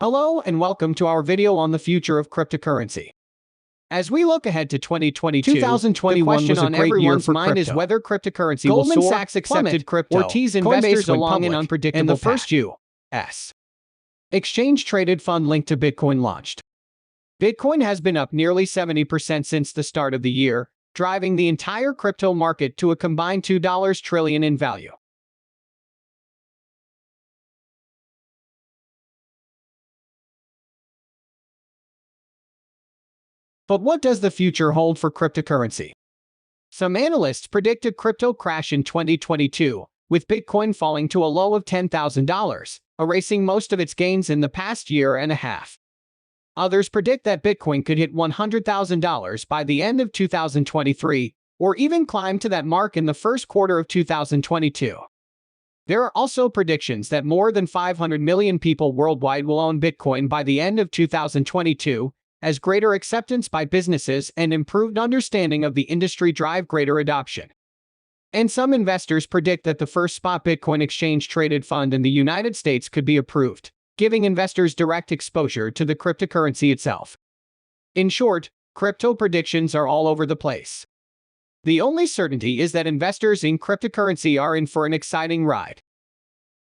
Hello and welcome to our video on the future of cryptocurrency. As we look ahead to 2022, 2021 was a great year for crypto. Is whether cryptocurrency Goldman will soar, Sachs accepted crypto, or tease investors along an unpredictable and the first U.S. exchange-traded fund linked to Bitcoin launched. Bitcoin has been up nearly 70% since the start of the year, driving the entire crypto market to a combined $2 trillion in value. But what does the future hold for cryptocurrency? Some analysts predict a crypto crash in 2022, with Bitcoin falling to a low of $10,000, erasing most of its gains in the past year and a half. Others predict that Bitcoin could hit $100,000 by the end of 2023, or even climb to that mark in the first quarter of 2022. There are also predictions that more than 500 million people worldwide will own Bitcoin by the end of 2022, as greater acceptance by businesses and improved understanding of the industry drive greater adoption. And some investors predict that the first spot Bitcoin exchange-traded fund in the United States could be approved, giving investors direct exposure to the cryptocurrency itself. In short, crypto predictions are all over the place. The only certainty is that investors in cryptocurrency are in for an exciting ride.